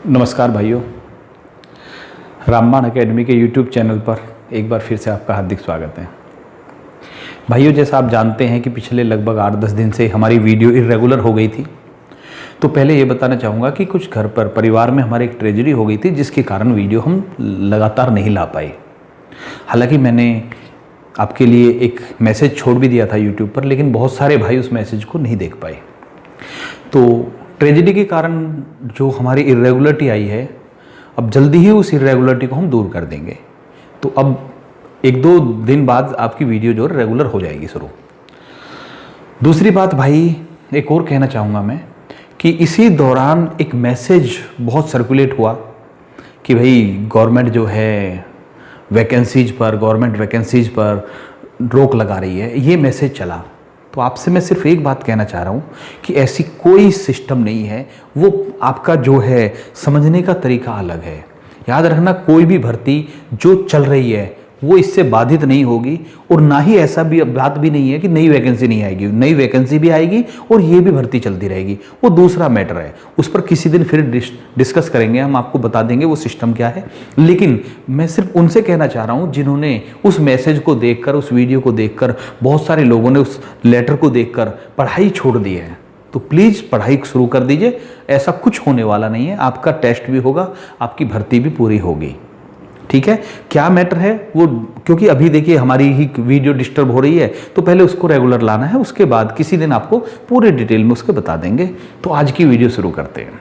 नमस्कार भाइयों, रामबाण एकेडमी के यूट्यूब चैनल पर एक बार फिर से आपका हार्दिक स्वागत है। भाइयों, जैसा आप जानते हैं कि पिछले लगभग 8-10 दिन से हमारी वीडियो इरेगुलर हो गई थी। तो पहले ये बताना चाहूँगा कि कुछ घर पर परिवार में हमारे एक ट्रेजेडी हो गई थी, जिसके कारण वीडियो हम लगातार नहीं ला पाए। हालांकि मैंने आपके लिए एक मैसेज छोड़ भी दिया था यूट्यूब पर, लेकिन बहुत सारे भाई उस मैसेज को नहीं देख पाए। तो ट्रेजेडी के कारण जो हमारी इरेगुलरिटी आई है, अब जल्दी ही उस इरेगुलरिटी को हम दूर कर देंगे। तो अब 1-2 दिन बाद आपकी वीडियो जो रेगुलर हो जाएगी शुरू। दूसरी बात भाई, एक और कहना चाहूँगा मैं कि इसी दौरान एक मैसेज बहुत सर्कुलेट हुआ कि भाई गवर्नमेंट जो है गवर्नमेंट वैकेंसीज पर रोक लगा रही है। ये मैसेज चला। तो आपसे मैं सिर्फ एक बात कहना चाह रहा हूँ कि ऐसी कोई सिस्टम नहीं है। वो आपका जो है समझने का तरीका अलग है। याद रखना, कोई भी भर्ती जो चल रही है वो इससे बाधित नहीं होगी, और ना ही ऐसा भी बात भी नहीं है कि नई वैकेंसी नहीं आएगी। नई वैकेंसी भी आएगी और ये भी भर्ती चलती रहेगी। वो दूसरा मैटर है, उस पर किसी दिन फिर डिस्कस करेंगे। हम आपको बता देंगे वो सिस्टम क्या है। लेकिन मैं सिर्फ उनसे कहना चाह रहा हूँ जिन्होंने उस मैसेज को देखकर, उस वीडियो को देखकर, बहुत सारे लोगों ने उस लेटर को देखकर पढ़ाई छोड़ दी है, तो प्लीज़ पढ़ाई शुरू कर दीजिए। ऐसा कुछ होने वाला नहीं है। आपका टेस्ट भी होगा, आपकी भर्ती भी पूरी होगी। ठीक है, क्या मैटर है वो, क्योंकि अभी देखिए हमारी ही वीडियो डिस्टर्ब हो रही है, तो पहले उसको रेगुलर लाना है। उसके बाद किसी दिन आपको पूरे डिटेल में उसके बता देंगे। तो आज की वीडियो शुरू करते हैं।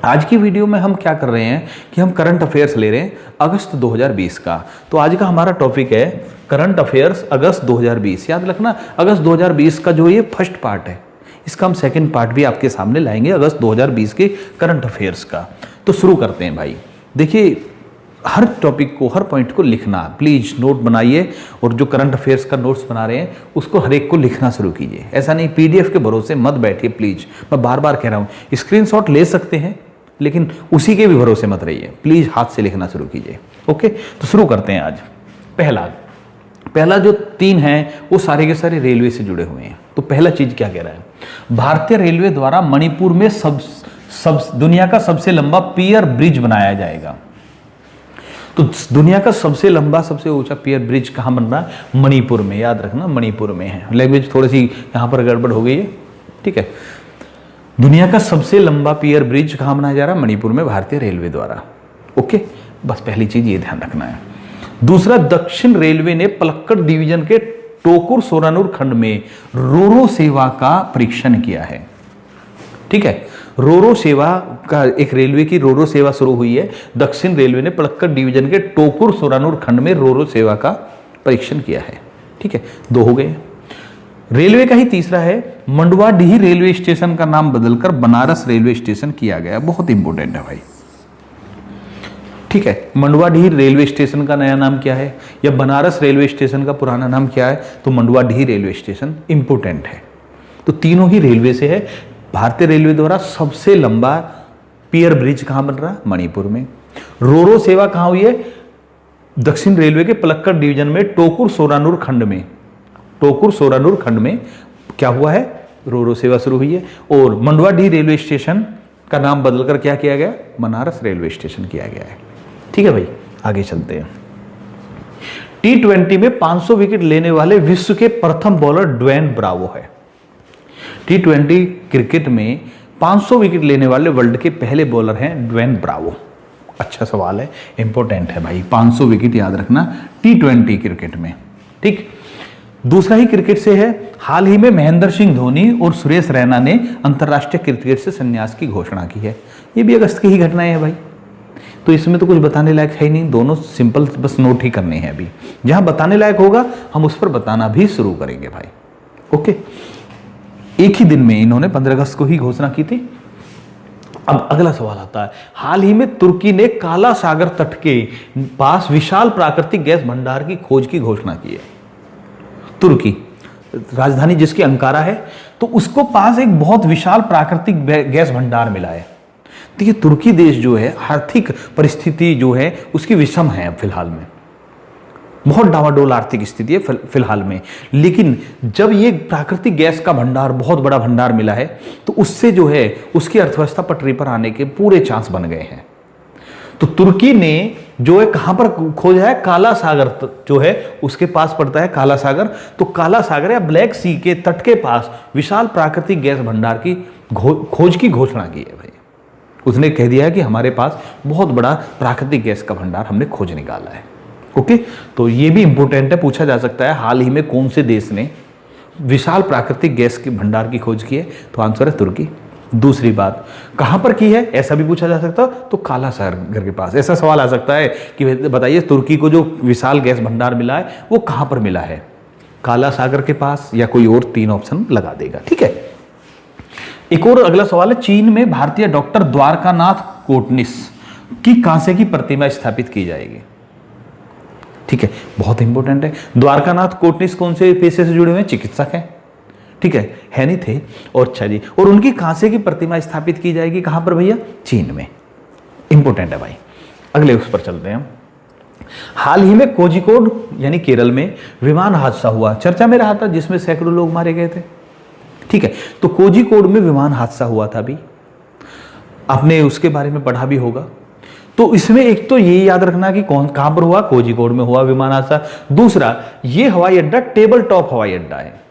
आज की वीडियो में हम क्या कर रहे हैं कि हम करंट अफेयर्स ले रहे हैं अगस्त 2020 का। तो आज का हमारा टॉपिक है करंट अफेयर्स अगस्त 2020। याद रखना, अगस्त 2020 का जो ये फर्स्ट पार्ट है, इसका हम सेकेंड पार्ट भी आपके सामने लाएंगे अगस्त 2020 के करंट अफेयर्स का। तो शुरू करते हैं भाई। देखिए, हर टॉपिक को, हर पॉइंट को लिखना, प्लीज़ नोट बनाइए। और जो करंट अफेयर्स का नोट्स बना रहे हैं उसको हर एक को लिखना शुरू कीजिए। ऐसा नहीं पीडीएफ के भरोसे मत बैठिए प्लीज़। मैं बार बार कह रहा हूँ, स्क्रीनशॉट ले सकते हैं लेकिन उसी के भी भरोसे मत रहिए। प्लीज़ हाथ से लिखना शुरू कीजिए। ओके, तो शुरू करते हैं आज। पहला जो 3 हैं वो सारे के सारे रेलवे से जुड़े हुए हैं। तो पहला चीज़ क्या कह रहा है, भारतीय रेलवे द्वारा मणिपुर में दुनिया का सबसे लंबा पियर ब्रिज बनाया जाएगा। तो दुनिया का सबसे लंबा, सबसे ऊंचा पियर ब्रिज कहाँ बन रहा है? मणिपुर में। याद रखना, मणिपुर में है। लैंग्वेज थोड़ी सी यहाँ पर गड़बड़ हो गई है, ठीक है। दुनिया का सबसे लंबा पियर ब्रिज कहाँ बनाया जा रहा है? मणिपुर में, भारतीय रेलवे द्वारा। ओके, बस पहली चीज ये ध्यान रखना है। दूसरा, दक्षिण रेलवे ने पलक्कड़ डिवीजन के टोकुर सोरानूर खंड में रोरो सेवा का परीक्षण किया है। ठीक है, रोरो सेवा का, एक रेलवे की रोरो सेवा शुरू हुई है। दक्षिण रेलवे ने पलक्कड़ डिवीजन के टोकुर सोरानूर खंड में रोरो सेवा का परीक्षण किया है। ठीक है, 2 हो गए। रेलवे का ही तीसरा है, मंडुआडीह रेलवे स्टेशन का नाम बदलकर बनारस रेलवे स्टेशन किया गया। बहुत इंपॉर्टेंट है भाई। ठीक है, मंडुआडीह रेलवे स्टेशन का नया नाम क्या है, या बनारस रेलवे स्टेशन का पुराना नाम क्या है? तो मंडुआडीह रेलवे स्टेशन इंपॉर्टेंट है। तो तीनों ही रेलवे से है। भारतीय रेलवे द्वारा सबसे लंबा पियर ब्रिज कहां बन रहा है? मणिपुर में। रोरो सेवा कहां हुई है? दक्षिण रेलवे के पलक्कड़ डिवीजन में टोकुर सोरानूर खंड में। टोकुर सोरानूर खंड में क्या हुआ है? रोरो सेवा शुरू हुई है। और मंडुआडीह रेलवे स्टेशन का नाम बदलकर क्या किया गया? बनारस रेलवे स्टेशन किया गया है। ठीक है भाई, आगे चलते हैं। T20 में 500 विकेट लेने वाले विश्व के प्रथम बॉलर ड्वेन ब्रावो है। T20 क्रिकेट में 500 विकेट लेने वाले वर्ल्ड के पहले बॉलर हैं ड्वेन ब्रावो। अच्छा सवाल है, इंपॉर्टेंट है भाई। 500 विकेट याद रखना T20 क्रिकेट में। ठीक, दूसरा ही क्रिकेट से है। हाल ही में महेंद्र सिंह धोनी और सुरेश रैना ने अंतर्राष्ट्रीय क्रिकेट से संन्यास की घोषणा की है। ये भी अगस्त की ही घटनाएं हैं भाई। तो इसमें तो कुछ बताने लायक है ही नहीं, दोनों सिंपल बस नोट ही करने हैं। अभी जहां बताने लायक होगा हम उस पर बताना भी शुरू करेंगे भाई। ओके, एक ही दिन में इन्होंने 15 अगस्त को ही घोषणा की थी। अब अगला सवाल आता है, हाल ही में तुर्की ने काला सागर तट के पास विशाल प्राकृतिक गैस भंडार की खोज की घोषणा की है। तुर्की, राजधानी जिसकी अंकारा है, तो उसको पास एक बहुत विशाल प्राकृतिक गैस भंडार मिला है। देखिए, तुर्की देश जो है, आर्थिक परिस्थिति जो है उसकी विषम है अब फिलहाल में। बहुत डावाडोल आर्थिक स्थिति है फिलहाल में। लेकिन जब ये प्राकृतिक गैस का भंडार, बहुत बड़ा भंडार मिला है, तो उससे जो है उसकी अर्थव्यवस्था पटरी पर आने के पूरे चांस बन गए हैं। तो तुर्की ने जो है कहां पर खोजा है, काला सागर जो है उसके पास पड़ता है काला सागर। तो काला सागर या ब्लैक सी के तट के पास विशाल प्राकृतिक गैस भंडार की खोज की घोषणा की है भाई। उसने कह दिया है कि हमारे पास बहुत बड़ा प्राकृतिक गैस का भंडार हमने खोज निकाला है। ओके, तो ये भी इंपॉर्टेंट है, पूछा जा सकता है हाल ही में कौन से देश ने विशाल प्राकृतिक गैस के भंडार की खोज की है, तो आंसर है तुर्की। दूसरी बात, कहां पर की है, ऐसा भी पूछा जा सकता, तो काला सागर के पास। ऐसा सवाल आ सकता है कि बताइए तुर्की को जो विशाल गैस भंडार मिला है वो कहां पर मिला है, काला सागर के पास या कोई और, 3 ऑप्शन लगा देगा। ठीक है, एक और अगला सवाल है, चीन में भारतीय डॉक्टर द्वारकानाथ कोटनिस की कांसे की प्रतिमा स्थापित की जाएगी। ठीक है, बहुत इंपॉर्टेंट है। द्वारकानाथ कोटनिस कौन से पेशे से जुड़े हुए हैं, चिकित्सक हैं। ठीक है नहीं थे, और अच्छा जी, और उनकी कांसे की प्रतिमा स्थापित की जाएगी कहां पर भैया, चीन में। इंपॉर्टेंट है भाई। अगले उस पर चलते हैं हम। हाल ही में कोझिकोड यानी केरल में विमान हादसा हुआ, चर्चा में रहा था, जिसमें सैकड़ों लोग मारे गए थे। ठीक है, तो कोझिकोड में विमान हादसा हुआ था अभी, आपने उसके बारे में पढ़ा भी होगा। तो इसमें एक तो ये याद रखना कि कहां पर हुआ, कोझिकोड में हुआ विमान हादसा। दूसरा, ये हवाई अड्डा टेबल टॉप हवाई अड्डा है,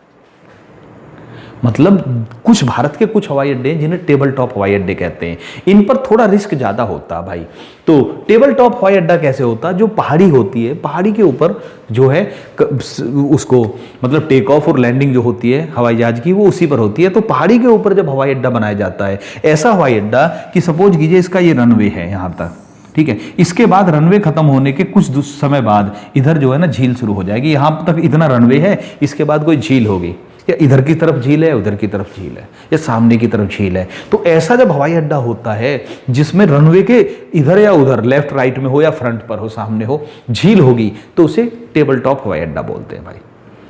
मतलब कुछ भारत के कुछ हवाई अड्डे हैं जिन्हें टेबल टॉप हवाई अड्डे कहते हैं, इन पर थोड़ा रिस्क ज्यादा होता है भाई। तो टेबल टॉप हवाई अड्डा कैसे होता है, जो पहाड़ी होती है, पहाड़ी के ऊपर जो है उसको मतलब टेक ऑफ और लैंडिंग जो होती है हवाई जहाज की, वो उसी पर होती है। तो पहाड़ी के ऊपर जब हवाई अड्डा बनाया जाता है, ऐसा हवाई अड्डा कि सपोज कीजिए इसका ये रनवे है यहां तक, ठीक है, इसके बाद रनवे खत्म होने के कुछ समय बाद इधर जो है ना झील शुरू हो जाएगी। यहां तक इतना रनवे है, इसके बाद कोई झील होगी, या इधर की तरफ झील है, उधर की तरफ झील है, या सामने की तरफ झील है। तो ऐसा जब हवाई अड्डा होता है जिसमें रनवे के इधर या उधर, लेफ्ट राइट में हो या फ्रंट पर हो, सामने हो, झील होगी, तो उसे टेबल टॉप हवाई अड्डा बोलते हैं भाई।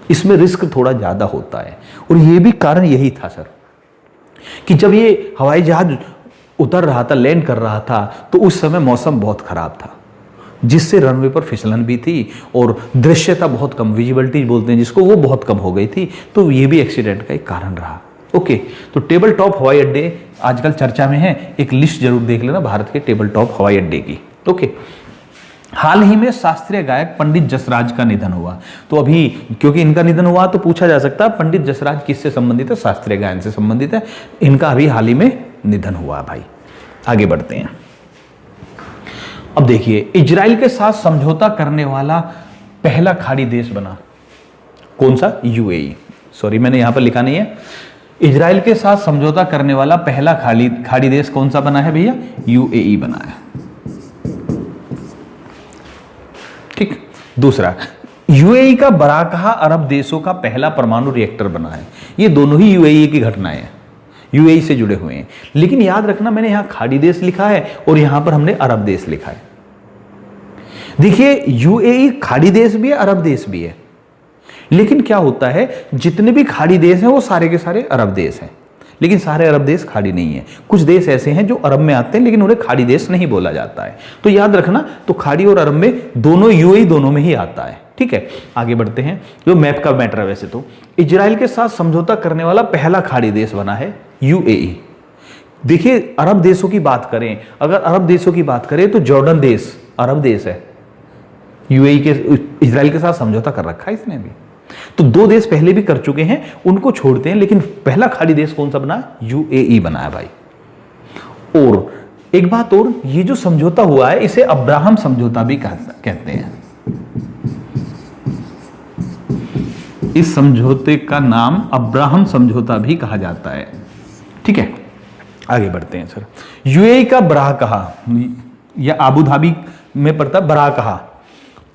इसमें रिस्क थोड़ा ज्यादा होता है, और यह भी कारण यही था सर कि जब ये हवाई जहाज उतर रहा था, लैंड कर रहा था, तो उस समय मौसम बहुत खराब था, जिससे रनवे पर फिसलन भी थी और दृश्यता बहुत कम, विजिबिलिटी बोलते हैं जिसको, वो बहुत कम हो गई थी। तो ये भी एक्सीडेंट का एक कारण रहा। ओके, तो टेबल टॉप हवाई अड्डे आजकल चर्चा में है, एक लिस्ट जरूर देख लेना भारत के टेबल टॉप हवाई अड्डे की। ओके, हाल ही में शास्त्रीय गायक पंडित जसराज का निधन हुआ। तो अभी क्योंकि इनका निधन हुआ तो पूछा जा सकता है पंडित जसराज किससे संबंधित है, शास्त्रीय गायन से संबंधित है। इनका अभी हाल ही में निधन हुआ भाई। आगे बढ़ते हैं। अब देखिए, इजराइल के साथ समझौता करने वाला पहला खाड़ी देश बना, कौन सा, यूएई। सॉरी मैंने यहां पर लिखा नहीं है, इजराइल के साथ समझौता करने वाला पहला खाड़ी देश कौन सा बना है भैया, यूएई बना है। ठीक, दूसरा, यूएई का बराकहा अरब देशों का पहला परमाणु रिएक्टर बना है। ये दोनों ही यूएई की घटनाएं हैं, यूएई से जुड़े हुए हैं। लेकिन याद रखना, मैंने यहां खाड़ी देश लिखा है और यहां पर हमने अरब देश लिखा है। देखिए, यूएई खाड़ी देश भी है, अरब देश भी है, लेकिन क्या होता है, जितने भी खाड़ी देश हैं वो सारे के सारे अरब देश हैं, लेकिन सारे अरब देश खाड़ी नहीं है। कुछ देश ऐसे हैं जो अरब में आते हैं लेकिन उन्हें खाड़ी देश नहीं बोला जाता है। तो याद रखना, तो खाड़ी और अरब में दोनों, यूएई दोनों में ही आता है। ठीक है, आगे बढ़ते हैं। जो मैप का मैटर है, वैसे तो इजराइल के साथ समझौता करने वाला पहला खाड़ी देश बना है यूएई। देखिए, अरब देशों की बात करें, अगर अरब देशों की बात करें तो जॉर्डन देश अरब देश है, यूएई के इजराइल के साथ समझौता कर रखा है इसने भी। तो 2 देश पहले भी कर चुके हैं, उनको छोड़ते हैं, लेकिन पहला खाड़ी देश कौन सा बना, यूएई बना है भाई। और एक बात और, ये जो समझौता हुआ है इसे अब्राहम समझौता भी कहते हैं। इस समझौते का नाम अब्राहम समझौता भी कहा जाता है। ठीक है, आगे बढ़ते हैं सर। यूएई का बराकहा या आबू धाबी में पड़ता बराकहा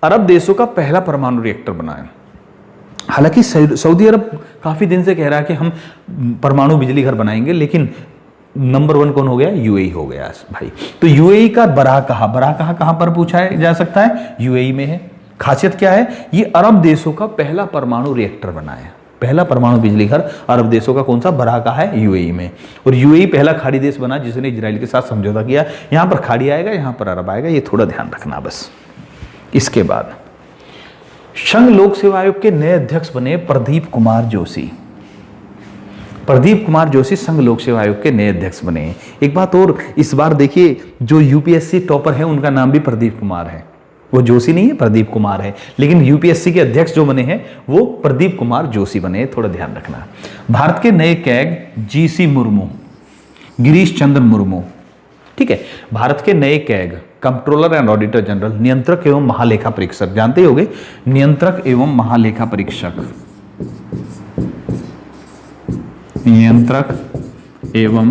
अरब देशों का पहला परमाणु रिएक्टर बना है। हालांकि सऊदी अरब काफी दिन से कह रहा है कि हम परमाणु बिजली घर बनाएंगे, लेकिन नंबर 1 कौन हो गया, यूएई हो गया भाई। तो यूएई का बराकहा कहां पर पूछा जा सकता है, यूएई में है। खासियत क्या है, ये अरब देशों का पहला परमाणु रिएक्टर बना है, पहला परमाणु बिजली घर अरब देशों का कौन सा, बराकहा है, यूएई में। और यूएई पहला खाड़ी देश बना जिसने इजराइल के साथ समझौता किया। यहां पर खाड़ी आएगा, यहां पर अरब आएगा, ये थोड़ा ध्यान रखना बस। इसके बाद संघ लोक सेवा आयोग के नए अध्यक्ष बने प्रदीप कुमार जोशी। प्रदीप कुमार जोशी संघ लोक सेवा आयोग के नए अध्यक्ष बने हैं। एक बात और, इस बार देखिए जो यूपीएससी टॉपर है उनका नाम भी प्रदीप कुमार है, वो जोशी नहीं है, प्रदीप कुमार है, लेकिन यूपीएससी के अध्यक्ष जो बने हैं वो प्रदीप कुमार जोशी बने हैं, थोड़ा ध्यान रखना। भारत के नए कैग जीसी मुर्मू, गिरीश चंद्र मुर्मू, ठीक है। भारत के नए CAG controller and auditor general, नियंत्रक एवं महालेखा परीक्षक, जानते ही होंगे, नियंत्रक एवं महालेखा परीक्षक, नियंत्रक एवं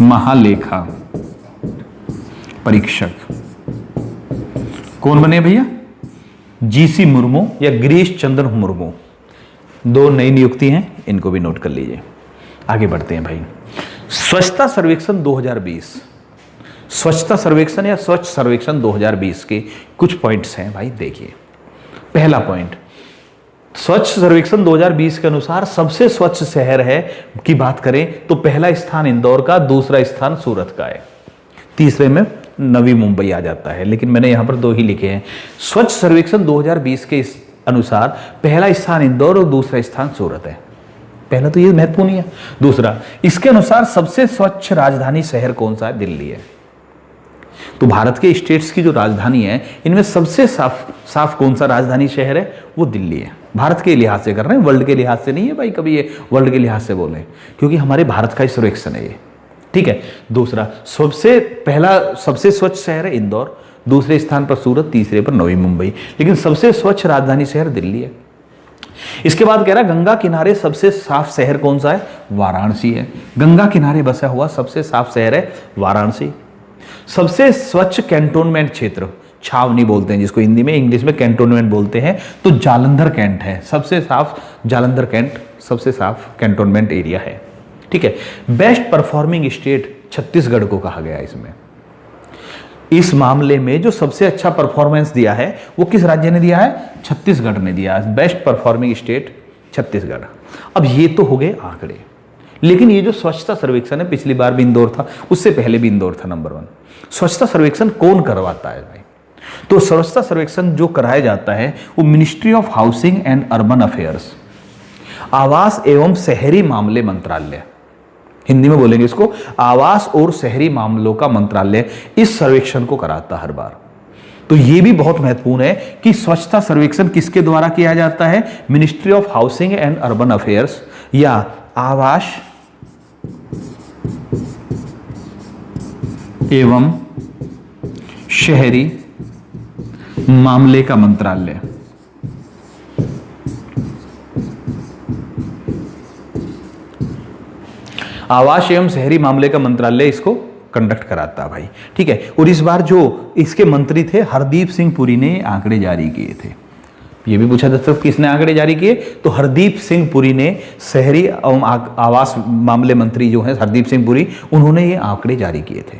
महालेखा परीक्षक कौन बने भैया? जीसी मुर्मू या गिरीश चंद्र मुर्मू, दो नई नियुक्ति हैं, इनको भी नोट कर लीजिए। आगे बढ़ते हैं भाई। स्वच्छता सर्वेक्षण 2020, स्वच्छता सर्वेक्षण या स्वच्छ सर्वेक्षण 2020 के कुछ पॉइंट्स हैं भाई, देखिए। पहला पॉइंट, स्वच्छ सर्वेक्षण 2020 के अनुसार सबसे स्वच्छ शहर है की बात करें तो पहला स्थान इंदौर का, दूसरा स्थान सूरत का है, तीसरे में नवी मुंबई आ जाता है, लेकिन मैंने यहां पर दो ही लिखे हैं। स्वच्छ सर्वेक्षण 2020 के अनुसार पहला स्थान इंदौर और दूसरा स्थान सूरत है। पहला तो ये महत्वपूर्ण है। दूसरा, इसके अनुसार सबसे स्वच्छ राजधानी शहर कौन सा है? दिल्ली है। तो भारत के स्टेट्स की जो राजधानी है इनमें सबसे साफ कौन सा राजधानी शहर है? वो दिल्ली है। भारत के लिहाज से कर रहे हैं, वर्ल्ड के लिहाज से नहीं है भाई, कभी ये वर्ल्ड के लिहाज से बोले, क्योंकि हमारे भारत का ही सर्वेक्षण है ये, ठीक है। दूसरा, सबसे स्वच्छ शहर है इंदौर, दूसरे स्थान पर सूरत, तीसरे पर नवी मुंबई, लेकिन सबसे स्वच्छ राजधानी शहर दिल्ली है। इसके बाद कह रहा है गंगा किनारे सबसे साफ शहर कौन सा है? वाराणसी है। गंगा किनारे बसा हुआ सबसे साफ शहर है वाराणसी। सबसे स्वच्छ कैंटोनमेंट क्षेत्र, छावनी बोलते हैं जिसको हिंदी में, इंग्लिश में कैंटोनमेंट बोलते हैं, तो जालंधर कैंट है। सबसे साफ जालंधर कैंट सबसे साफ कैंटोनमेंट एरिया है, ठीक है। बेस्ट परफॉर्मिंग स्टेट छत्तीसगढ़ को कहा गया इसमें। इस मामले में जो सबसे अच्छा परफॉर्मेंस दिया है वो किस राज्य ने दिया है? छत्तीसगढ़ ने दिया है। Best performing state Chhattisgarh. अब ये तो हो गए आंकड़े, लेकिन ये जो स्वच्छता सर्वेक्षण है, पिछली बार भी इंदौर था, उससे पहले भी इंदौर था नंबर 1। स्वच्छता सर्वेक्षण कौन करवाता है भाई? तो स्वच्छता सर्वेक्षण जो कराया जाता है वो ministry of housing and urban affairs, आवास एवं शहरी मामले मंत्रालय, हिंदी में बोलेंगे इसको, आवास और शहरी मामलों का मंत्रालय इस सर्वेक्षण को कराता हर बार। तो यह भी बहुत महत्वपूर्ण है कि स्वच्छता सर्वेक्षण किसके द्वारा किया जाता है? Ministry of housing and urban affairs या आवास एवं शहरी मामले का मंत्रालय। आवास एवं शहरी मामले का मंत्रालय इसको कंडक्ट कराता है भाई, ठीक है। और इस बार जो इसके मंत्री थे हरदीप सिंह पुरी ने आंकड़े जारी किए थे। ये भी पूछा जा सकता है किसने आंकड़े जारी किए? तो हरदीप सिंह पुरी ने, शहरी एवं आवास मामले मंत्री जो है हरदीप सिंह पुरी, उन्होंने ये आंकड़े जारी किए थे,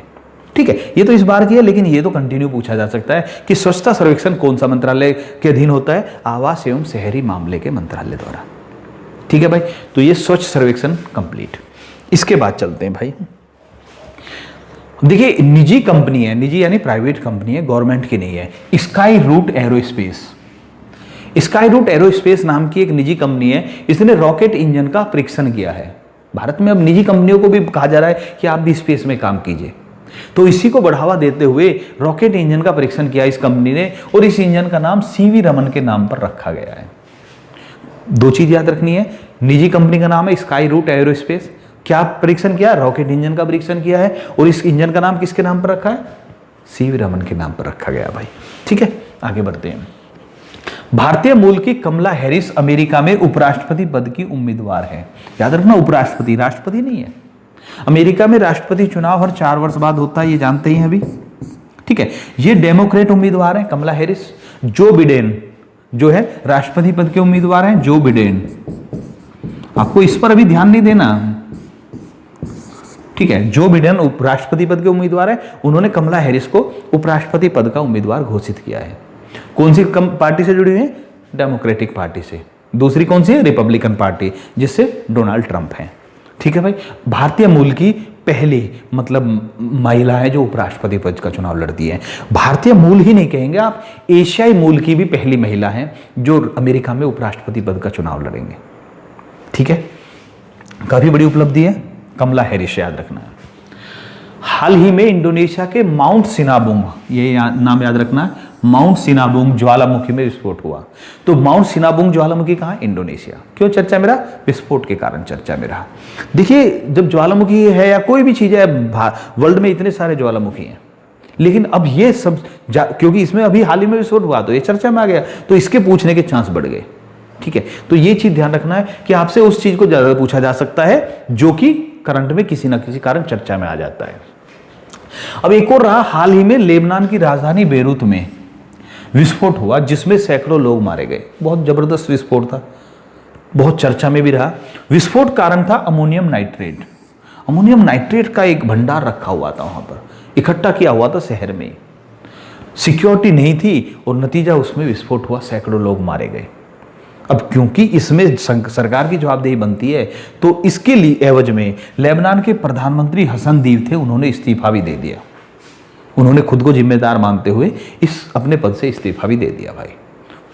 ठीक है। ये तो इस बार किया, लेकिन ये तो कंटिन्यू पूछा जा सकता है कि स्वच्छता सर्वेक्षण कौन सा मंत्रालय के अधीन होता है? आवास एवं शहरी मामले के मंत्रालय द्वारा, ठीक है भाई। तो ये स्वच्छ सर्वेक्षण कंप्लीट। इसके बाद चलते हैं भाई, देखिए निजी कंपनी है, निजी यानी प्राइवेट कंपनी है, गवर्नमेंट की नहीं है, स्काई रूट एरोस्पेस। स्काई रूट एरोस्पेस नाम की एक निजी कंपनी है, इसने रॉकेट इंजन का परीक्षण किया है। भारत में अब निजी कंपनियों को भी कहा जा रहा है कि आप भी स्पेस में काम कीजिए, तो इसी को बढ़ावा देते हुए रॉकेट इंजन का परीक्षण किया इस कंपनी ने, और इस इंजन का नाम सीवी रमन के नाम पर रखा गया है। दो चीज याद रखनी है, निजी कंपनी का नाम है स्काई रूट एरोस्पेस, क्या परीक्षण किया? रॉकेट इंजन का परीक्षण किया है, और इस इंजन का नाम किसके नाम पर रखा है? सीवी रमन के नाम पर रखा गया भाई, ठीक है। आगे बढ़ते हैं। भारतीय मूल की कमला हैरिस अमेरिका में उपराष्ट्रपति पद की उम्मीदवार है। याद रखना, उपराष्ट्रपति, राष्ट्रपति नहीं है। अमेरिका में राष्ट्रपति चुनाव हर 4 वर्ष बाद होता है, ये जानते ही हैं अभी, ठीक है। ये डेमोक्रेट उम्मीदवार है कमला हैरिस। जो बिडेन जो है राष्ट्रपति पद के उम्मीदवार हैं, जो बिडेन। आपको इस पर अभी ध्यान नहीं देना, ठीक है। जो बिडेन उपराष्ट्रपति पद के उम्मीदवार है, उन्होंने कमला हैरिस को उपराष्ट्रपति पद का उम्मीदवार घोषित किया है। कौन सी पार्टी से जुड़ी हुई है? डेमोक्रेटिक पार्टी से। दूसरी कौन सी है? रिपब्लिकन पार्टी, जिससे डोनाल्ड ट्रंप हैं, ठीक है भाई। भारतीय मूल की पहली महिला है जो उपराष्ट्रपति पद का चुनाव लड़ती है। भारतीय मूल ही नहीं कहेंगे आप, एशियाई मूल की भी पहली महिला है जो अमेरिका में उपराष्ट्रपति पद का चुनाव लड़ेंगे, ठीक है। काफी बड़ी उपलब्धि है, कमला हैरिस, याद रखना है। हाल ही में इंडोनेशिया के माउंट सिनाबुंग, ये नाम याद रखना है, माउंट सिनाबुंग ज्वालामुखी में विस्फोट हुआ। तो माउंट सिनाबुंग ज्वालामुखी कहाँ है? इंडोनेशिया। क्यों चर्चा में रहा? विस्फोट के कारण चर्चा में रहा। देखिए, जब ज्वालामुखी है या कोई भी चीज है, वर्ल्ड में इतने सारे ज्वालामुखी हैं, लेकिन अब ये सब क्योंकि इसमें अभी हाल ही में विस्फोट हुआ तो ये चर्चा में आ गया, तो इसके पूछने के चांस बढ़ गए। ठीक है, तो ये चीज ध्यान रखना है कि आपसे उस चीज को ज्यादा पूछा जा सकता है जो कि करंट में किसी ना किसी कारण चर्चा में आ जाता है। अब एक और रहा, हाल ही में लेबनान की राजधानी बेरूत में विस्फोट हुआ जिसमें सैकड़ों लोग मारे गए। बहुत जबरदस्त विस्फोट था, बहुत चर्चा में भी रहा। विस्फोट कारण था अमोनियम नाइट्रेट। अमोनियम नाइट्रेट का एक भंडार रखा हुआ था, वहां पर इकट्ठा किया हुआ था शहर में, सिक्योरिटी नहीं थी और नतीजा उसमें विस्फोट हुआ, सैकड़ों लोग मारे गए। अब क्योंकि इसमें सरकार की जवाबदेही बनती है, तो इसके लिए एवज में लेबनान के प्रधानमंत्री हसन दीव थे, उन्होंने इस्तीफा भी दे दिया। उन्होंने खुद को जिम्मेदार मानते हुए इस अपने पद से इस्तीफा भी दे दिया भाई।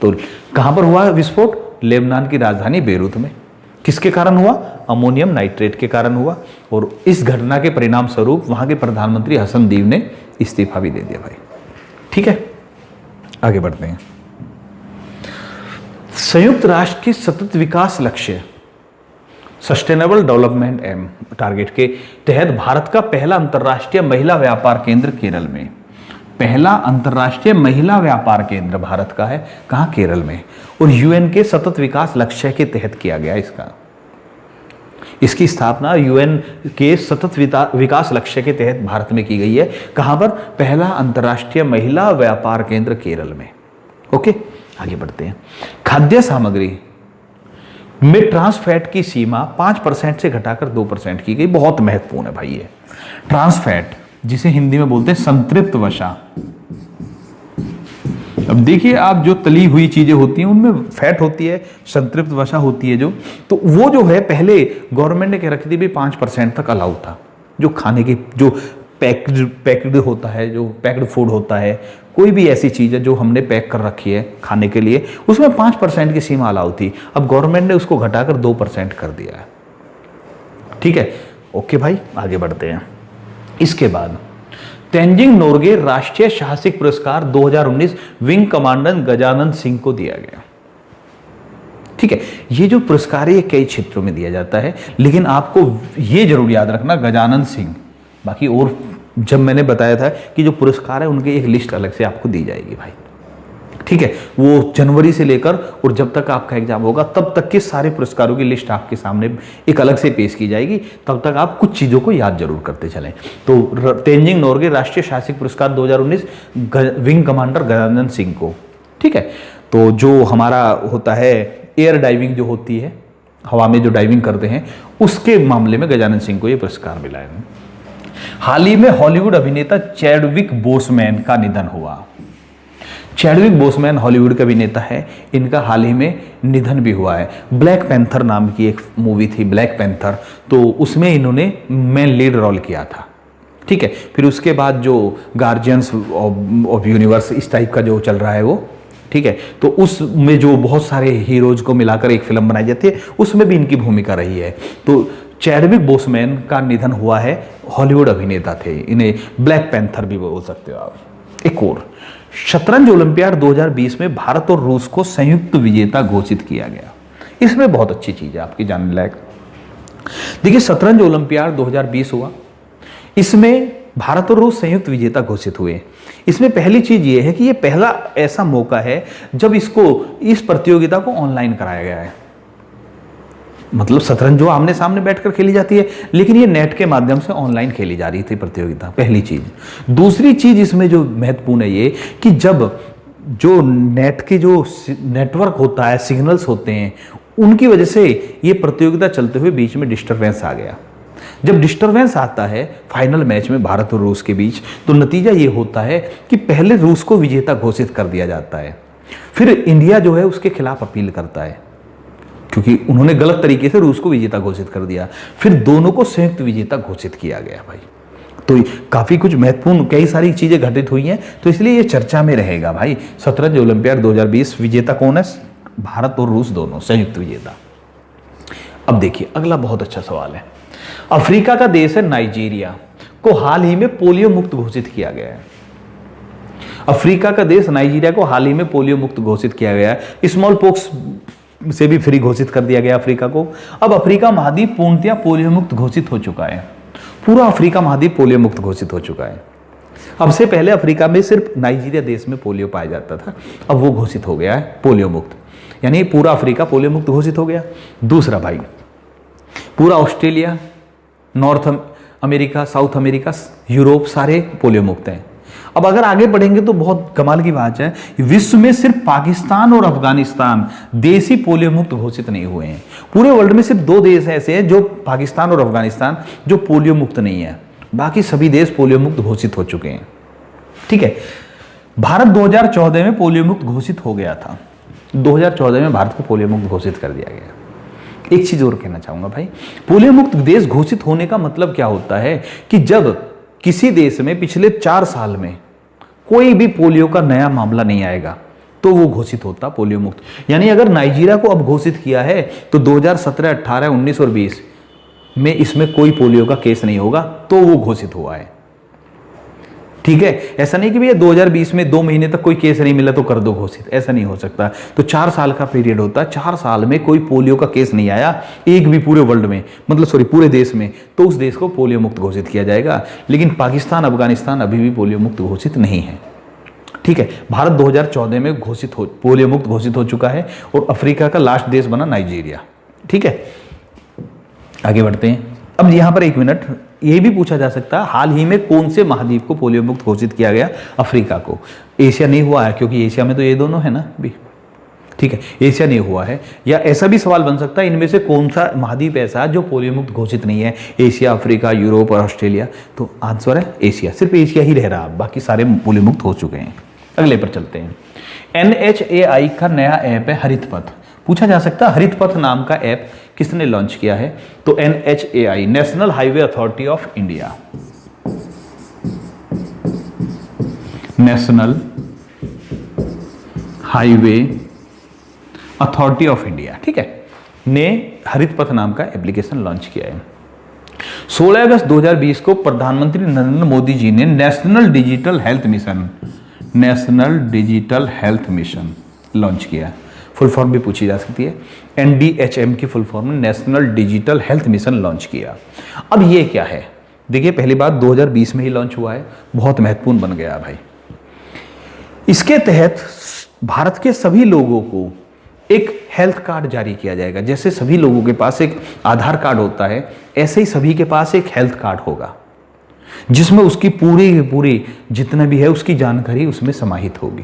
तो कहां पर हुआ विस्फोट? लेबनान की राजधानी बेरूत में। किसके कारण हुआ? अमोनियम नाइट्रेट के कारण हुआ। और इस घटना के परिणाम स्वरूप वहां के प्रधानमंत्री हसन दीव ने इस्तीफा भी दे दिया भाई। ठीक है, आगे बढ़ते हैं। संयुक्त राष्ट्र के सतत विकास लक्ष्य सस्टेनेबल डेवलपमेंट एम टारगेट के तहत भारत का पहला अंतर्राष्ट्रीय महिला व्यापार केंद्र केरल में। पहला अंतर्राष्ट्रीय महिला व्यापार केंद्र भारत का है, कहां? केरल में। और यूएन के सतत विकास लक्ष्य के तहत किया गया इसकी स्थापना यूएन के सतत विकास लक्ष्य के तहत भारत में की गई है। कहां पर? पहला अंतर्राष्ट्रीय महिला व्यापार केंद्र केरल में। ओके, आगे बढ़ते हैं। खाद्य सामग्री में ट्रांस फैट की सीमा 5% से घटाकर 2% की गई। बहुत महत्वपूर्ण है भाई ये ट्रांस फैट, जिसे हिंदी में बोलते हैं संतृप्त वसा। अब देखिए, आप जो तली हुई चीजें होती हैं उनमें फैट होती है, संतृप्त वसा होती है जो, तो वो जो है पहले गवर्नमेंट ने कह रखी थी भी 5% तक अलाउ था। जो खाने की जो पैक्ड होता है, जो पैक्ड फूड होता है, कोई भी ऐसी चीज़ है जो हमने पैक कर रखी है खाने के लिए, उसमें 5% की सीमा अलाउ थी। अब गवर्नमेंट ने उसको घटाकर 2% कर दिया है। ठीक है, ओके भाई, आगे बढ़ते हैं। इसके बाद तेंजिंग नोर्गे राष्ट्रीय साहसिक पुरस्कार 2019 विंग कमांडर गजानंद सिंह को दिया गया। ठीक है, ये जो पुरस्कार है ये कई क्षेत्रों में दिया जाता है, लेकिन आपको ये जरूर याद रखना गजानंद सिंह, बाकी और जब मैंने बताया था कि जो पुरस्कार है उनकी एक लिस्ट अलग से आपको दी जाएगी भाई। ठीक है, वो जनवरी से लेकर और जब तक आपका एग्जाम होगा तब तक के सारे पुरस्कारों की लिस्ट आपके सामने एक अलग से पेश की जाएगी। तब तक आप कुछ चीज़ों को याद जरूर करते चलें। तो तेंजिंग नोर्गे राष्ट्रीय साहसिक पुरस्कार 2019 विंग कमांडर गजानंद सिंह को। ठीक है, तो जो हमारा होता है एयर डाइविंग जो होती है, हवा में जो डाइविंग करते हैं, उसके मामले में गजानंद सिंह को ये पुरस्कार मिला है। हाल ही में हॉलीवुड अभिनेता चैडविक बोसमैन का निधन हुआ। चैडविक बोसमैन हॉलीवुड का अभिनेता है, इनका हाल ही में निधन भी हुआ है। ब्लैक पैंथर नाम की एक मूवी थी, ब्लैक पैंथर, तो उसमें इन्होंने मेन लीड रोल किया था। ठीक है, फिर उसके बाद जो गार्जियंस ऑफ यूनिवर्स इस टाइप का जो चल रहा है वो, ठीक है, तो उसमें जो बहुत सारे हीरोज को मिलाकर एक फिल्म बनाई जाती है, उसमें भी इनकी भूमिका रही है। तो चैडविक बोसमैन का निधन हुआ है, हॉलीवुड अभिनेता थे, इन्हें ब्लैक पैंथर भी बोल सकते हो आप। एक और शतरंज ओलंपियाड 2020 में भारत और रूस को संयुक्त विजेता घोषित किया गया। इसमें बहुत अच्छी चीज है आपकी जानने लायक। देखिए, शतरंज ओलंपियाड 2020 हुआ, इसमें भारत और रूस संयुक्त विजेता घोषित हुए। इसमें पहली चीज ये है कि ये पहला ऐसा मौका है जब इस प्रतियोगिता को ऑनलाइन कराया गया है। मतलब शतरंज जो आमने सामने बैठकर खेली जाती है, लेकिन ये नेट के माध्यम से ऑनलाइन खेली जा रही थी प्रतियोगिता, पहली चीज। दूसरी चीज इसमें जो महत्वपूर्ण है ये कि जब जो नेट के जो नेटवर्क होता है, सिग्नल्स होते हैं, उनकी वजह से ये प्रतियोगिता चलते हुए बीच में डिस्टरबेंस आ गया। जब डिस्टरबेंस आता है फाइनल मैच में भारत और रूस के बीच, तो नतीजा ये होता है कि पहले रूस को विजेता घोषित कर दिया जाता है, फिर इंडिया जो है उसके खिलाफ अपील करता है क्योंकि उन्होंने गलत तरीके से रूस को विजेता घोषित कर दिया, फिर दोनों को संयुक्त विजेता घोषित किया गया भाई। तो काफी कुछ महत्वपूर्ण कई सारी चीजें घटित हुई हैं, तो इसलिए ये चर्चा में रहेगा भाई। शतरंज ओलंपियाड 2020 विजेता कौन है? भारत और रूस दोनों संयुक्त विजेता। अब देखिए अगला बहुत अच्छा सवाल है। अफ्रीका का देश है नाइजीरिया को हाल ही में पोलियो मुक्त घोषित किया गया है। अफ्रीका का देश नाइजीरिया को हाल ही में पोलियो मुक्त घोषित किया गया है। स्मॉल पॉक्स से भी फ्री घोषित कर दिया गया अफ्रीका को। अब अफ्रीका महाद्वीप पूर्णतया पोलियो मुक्त घोषित हो चुका है। पूरा अफ्रीका महाद्वीप पोलियो मुक्त घोषित हो चुका है। अब से पहले अफ्रीका में सिर्फ नाइजीरिया देश में पोलियो पाया जाता था, अब वो घोषित हो गया है पोलियो मुक्त, यानी पूरा अफ्रीका पोलियो मुक्त घोषित हो गया। दूसरा भाई, पूरा Australia, north America, south America, Europe सारे पोलियो मुक्त हैं। अब अगर आगे बढ़ेंगे तो बहुत कमाल की बात है, विश्व में सिर्फ पाकिस्तान और अफगानिस्तान देश ही पोलियो मुक्त घोषित नहीं हुए हैं। पूरे वर्ल्ड में सिर्फ 2 देश ऐसे हैं जो पाकिस्तान और अफगानिस्तान जो पोलियो मुक्त नहीं है, बाकी सभी देश पोलियो मुक्त घोषित हो चुके हैं। ठीक है, भारत 2014 में पोलियो मुक्त घोषित हो गया था। 2014 में भारत को पोलियो मुक्त घोषित कर दिया गया। एक चीज और कहना चाहूंगा भाई, पोलियो मुक्त देश घोषित होने का मतलब क्या होता है कि जब किसी देश में पिछले 4 साल में कोई भी पोलियो का नया मामला नहीं आएगा तो वो घोषित होता पोलियो मुक्त। यानी अगर नाइजीरिया को अब घोषित किया है तो 2017, 18, 19 और 20 में इसमें कोई पोलियो का केस नहीं होगा तो वो घोषित हुआ है। ठीक है, ऐसा नहीं कि भैया 2020 में 2 महीने तक कोई केस नहीं मिला तो कर दो घोषित, ऐसा नहीं हो सकता। तो 4 साल का पीरियड होता है, 4 साल में कोई पोलियो का केस नहीं आया एक भी पूरे वर्ल्ड में, मतलब सॉरी पूरे देश में, तो उस देश को पोलियो मुक्त घोषित किया जाएगा। लेकिन पाकिस्तान, अफगानिस्तान अभी भी पोलियो मुक्त घोषित नहीं है। ठीक है, भारत 2014 में पोलियो मुक्त घोषित हो चुका है और अफ्रीका का लास्ट देश बना नाइजीरिया। ठीक है, आगे बढ़ते हैं। अब यहां पर 1 मिनट, ये भी पूछा जा सकता है हाल ही में कौन से महाद्वीप को पोलियो मुक्त घोषित किया गया? अफ्रीका को। एशिया नहीं हुआ है क्योंकि एशिया में तो ये दोनों है ना भी। ठीक है, एशिया नहीं हुआ है। या ऐसा भी सवाल बन सकता है इनमें से कौन सा महाद्वीप ऐसा है जो पोलियो मुक्त घोषित नहीं है? एशिया, अफ्रीका, यूरोप और ऑस्ट्रेलिया। तो आंसर है एशिया। सिर्फ एशिया ही रह रहा, बाकी सारे पोलियो मुक्त हो चुके हैं। अगले पर चलते हैं। NHAI का नया ऐप है हरित पथ। पूछा जा सकता है हरित पथ नाम का ऐप किसने लॉन्च किया है? तो NHAI, national highway authority of India, national highway authority of India, ठीक है, ने हरित पथ नाम का एप्लीकेशन लॉन्च किया है। 16 अगस्त 2020 को प्रधानमंत्री नरेंद्र मोदी जी ने national digital health mission launch किया। फुल फॉर्म भी पूछी जा सकती है। NDHM की फुल फॉर्म में national digital health mission launch किया। अब ये क्या है? देखिए, पहली बात 2020 में ही लॉन्च हुआ है, बहुत महत्वपूर्ण बन गया भाई। इसके तहत भारत के सभी लोगों को एक हेल्थ कार्ड जारी किया जाएगा। जैसे सभी लोगों के पास एक आधार कार्ड होता है, ऐसे ही सभी के पास एक हेल्थ कार्ड होगा जिसमें उसकी पूरी जितना भी है उसकी जानकारी उसमें समाहित होगी।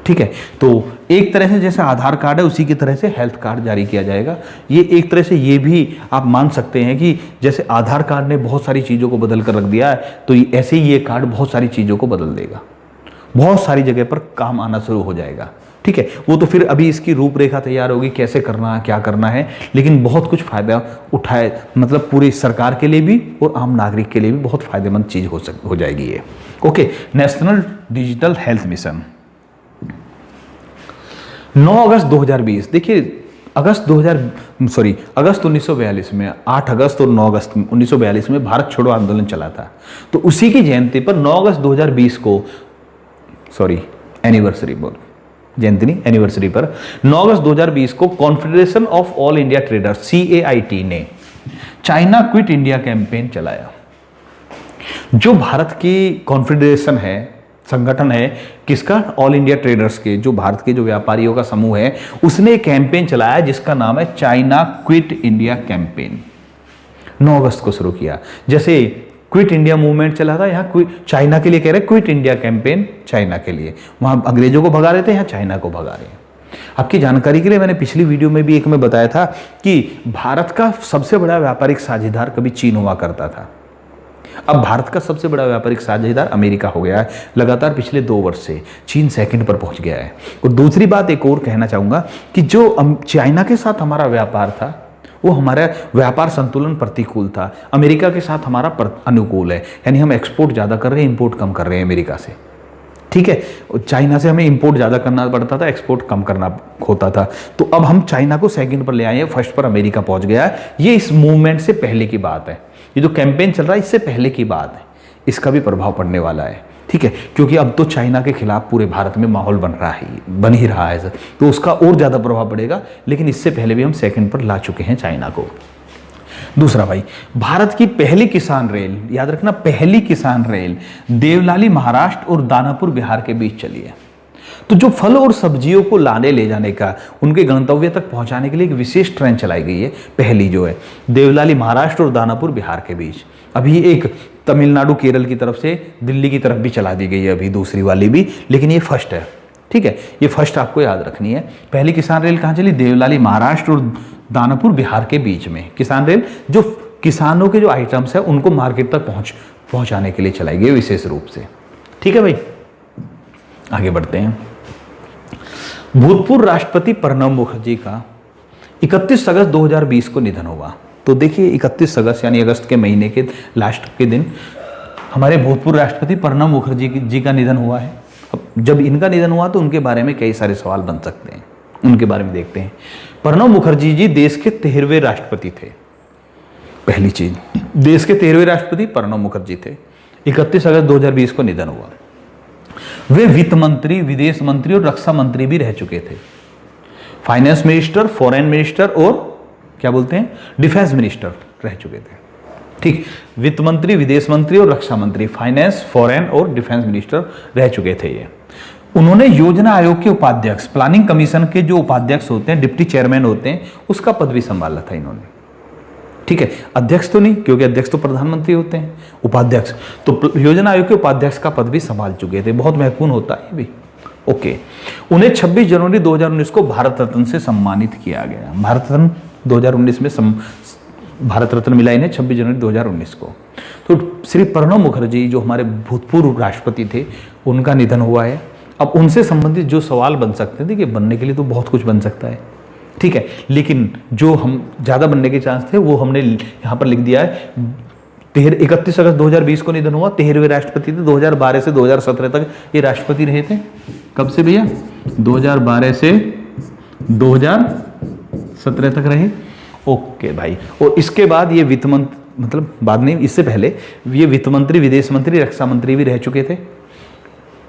ठीक है, तो एक तरह से जैसे आधार कार्ड है उसी की तरह से हेल्थ कार्ड जारी किया जाएगा। ये एक तरह से ये भी आप मान सकते हैं कि जैसे आधार कार्ड ने बहुत सारी चीज़ों को बदल कर रख दिया है, तो ऐसे ही ये कार्ड बहुत सारी चीज़ों को बदल देगा, बहुत सारी जगह पर काम आना शुरू हो जाएगा। ठीक है, वो तो फिर अभी इसकी रूपरेखा तैयार होगी, कैसे करना है, क्या करना है, लेकिन बहुत कुछ फायदा उठाए, मतलब पूरी सरकार के लिए भी और आम नागरिक के लिए भी बहुत फायदेमंद चीज़ हो जाएगी ये। Okay, national digital health mission 9 अगस्त 2020। देखिए, अगस्त 1942 में 8 अगस्त और 9 अगस्त 1942 में भारत छोड़ो आंदोलन चला था। तो उसी की जयंती पर 9 अगस्त 2020 को एनिवर्सरी पर 9 अगस्त 2020 को confederation of all India traders CAIT ने चाइना क्विट इंडिया कैंपेन चलाया। जो भारत की कॉन्फेडरेशन है, संगठन है किसका? ऑल इंडिया ट्रेडर्स के, जो भारत के जो व्यापारियों का समूह है, उसने एक कैंपेन चलाया जिसका नाम है चाइना क्विट इंडिया कैंपेन। 9 अगस्त को शुरू किया। जैसे क्विट इंडिया मूवमेंट चला था, यहाँ चाइना के लिए कह रहे क्विट इंडिया कैंपेन, चाइना के लिए। वहां अंग्रेजों को भगा रहे थे, यहाँ चाइना को भगा रहे हैं। आपकी जानकारी के लिए मैंने पिछली वीडियो में भी एक में बताया था कि भारत का सबसे बड़ा व्यापारिक साझेदार कभी चीन हुआ करता था। अब भारत का सबसे बड़ा व्यापारिक साझेदार अमेरिका हो गया है। लगातार पिछले 2 वर्ष से चीन सेकंड पर पहुंच गया है। और दूसरी बात एक और कहना चाहूंगा कि जो चाइना के साथ हमारा व्यापार था वो हमारा व्यापार संतुलन प्रतिकूल था, अमेरिका के साथ हमारा अनुकूल है। यानी हम एक्सपोर्ट ज़्यादा कर रहे हैं, इंपोर्ट कम कर रहे हैं अमेरिका से। ठीक है, चाइना से हमें इंपोर्ट ज़्यादा करना पड़ता था, एक्सपोर्ट कम करना होता था। तो अब हम चाइना को सेकंड पर ले आए हैं, फर्स्ट पर अमेरिका पहुंच गया है। ये इस मूवमेंट से पहले की बात है, ये जो कैंपेन चल रहा है इससे पहले की बात है, इसका भी प्रभाव पड़ने वाला है। ठीक है, क्योंकि अब तो चाइना के खिलाफ पूरे भारत में माहौल बन ही रहा है सर, तो उसका और ज़्यादा प्रभाव पड़ेगा। लेकिन इससे पहले भी हम सेकंड पर ला चुके हैं चाइना को। दूसरा भाई, भारत की पहली किसान रेल, याद रखना पहली किसान रेल देवलाली महाराष्ट्र और दानापुर बिहार के बीच चली है। तो जो फल और सब्जियों को लाने ले जाने का, उनके गंतव्य तक पहुंचाने के लिए एक विशेष ट्रेन चलाई गई है, पहली जो है देवलाली महाराष्ट्र और दानापुर बिहार के बीच। अभी एक तमिलनाडु केरल की तरफ से दिल्ली की तरफ भी चला दी गई है, अभी दूसरी वाली भी, लेकिन ये फर्स्ट है। ठीक है, ये फर्स्ट आपको याद रखनी है। पहली किसान रेल कहाँ चली? देवलाली महाराष्ट्र और दानापुर बिहार के बीच में किसान रेल, जो किसानों के जो आइटम्स है उनको मार्केट तक पहुंचाने के लिए चलाई गई विशेष रूप से। ठीक है भाई, आगे बढ़ते हैं। भूतपूर्व राष्ट्रपति प्रणब मुखर्जी का 31 अगस्त 2020 को निधन हुआ। तो देखिए 31 अगस्त यानी अगस्त के महीने के लास्ट के दिन हमारे भूतपूर्व राष्ट्रपति प्रणब मुखर्जी जी का निधन हुआ है। अब जब इनका निधन हुआ तो उनके बारे में कई सारे सवाल बन सकते हैं, उनके बारे में देखते हैं। प्रणब मुखर्जी जी देश के 13वें राष्ट्रपति थे। पहली चीज, देश के 13वें राष्ट्रपति प्रणब मुखर्जी थे। 31 अगस्त 2020 को निधन हुआ। वे वित्त मंत्री, विदेश मंत्री और रक्षा मंत्री भी रह चुके थे। फाइनेंस मिनिस्टर, फॉरेन मिनिस्टर और क्या बोलते हैं, डिफेंस मिनिस्टर रह चुके थे। ठीक, वित्त मंत्री, विदेश मंत्री और रक्षा मंत्री, फाइनेंस, फॉरेन और डिफेंस मिनिस्टर रह चुके थे ये। उन्होंने योजना आयोग के उपाध्यक्ष, प्लानिंग कमीशन के जो उपाध्यक्ष होते हैं, डिप्टी चेयरमैन होते हैं, उसका पद भी संभाला था इन्होंने। ठीक है, अध्यक्ष तो नहीं, क्योंकि अध्यक्ष तो प्रधानमंत्री होते हैं, उपाध्यक्ष तो योजना आयोग के उपाध्यक्ष का पद भी संभाल चुके थे। बहुत महत्वपूर्ण होता है ये भी। ओके, उन्हें 26 जनवरी 2019 को भारत रत्न से सम्मानित किया गया। भारत रत्न 2019 में भारत रत्न मिला इन्हें 26 जनवरी 2019 को। तो श्री प्रणब मुखर्जी जो हमारे भूतपूर्व राष्ट्रपति थे, उनका निधन हुआ है। अब उनसे संबंधित जो सवाल बन सकते हैं, देखिए बनने के लिए तो बहुत कुछ बन सकता है, ठीक है, लेकिन जो हम ज़्यादा बनने के चांस थे वो हमने यहाँ पर लिख दिया है। 31 अगस्त 2020 को निधन हुआ, 13वें राष्ट्रपति थे। 2012 से 2017 तक ये राष्ट्रपति रहे थे। कब से भैया? 2012 से 2017 तक रहे। ओके भाई, और इसके बाद ये वित्त मंत्री, मतलब बाद में, इससे पहले ये वित्त मंत्री, विदेश मंत्री, रक्षा मंत्री भी रह चुके थे।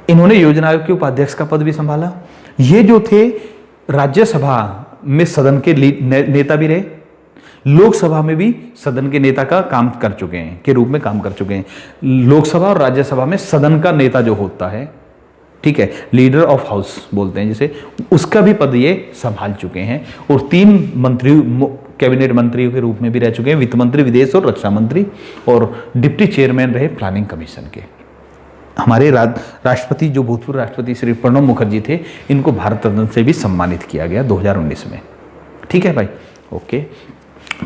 इन्होंने योजना आयोग के उपाध्यक्ष का पद भी संभाला। ये जो थे राज्यसभा में सदन के नेता भी रहे, लोकसभा में भी सदन के नेता का काम कर चुके हैं, के रूप में काम कर चुके हैं। लोकसभा और राज्यसभा में सदन का नेता जो होता है, ठीक है, लीडर ऑफ हाउस बोलते हैं जिसे, उसका भी पद ये संभाल चुके हैं। और 3 मंत्री, कैबिनेट मंत्रियों के रूप में भी रह चुके हैं, वित्त मंत्री, विदेश और रक्षा मंत्री, और डिप्टी चेयरमैन रहे प्लानिंग कमीशन के। हमारे राष्ट्रपति, जो भूतपूर्व राष्ट्रपति श्री प्रणब मुखर्जी थे, इनको भारत रत्न से भी सम्मानित किया गया 2019 में। ठीक है भाई, ओके।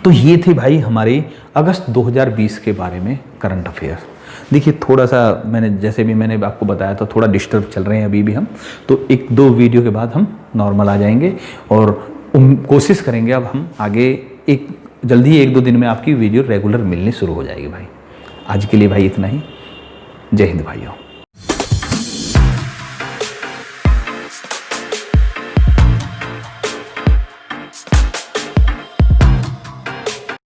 तो ये थे भाई हमारे अगस्त 2020 के बारे में करंट अफेयर। देखिए थोड़ा सा मैंने आपको बताया था, थोड़ा डिस्टर्ब चल रहे हैं अभी भी हम, तो 1-2 वीडियो के बाद हम नॉर्मल आ जाएंगे और कोशिश करेंगे अब हम आगे जल्दी 1-2 दिन में आपकी वीडियो रेगुलर मिलनी शुरू हो जाएगी भाई। आज के लिए भाई इतना ही। जय हिंद भाइयों।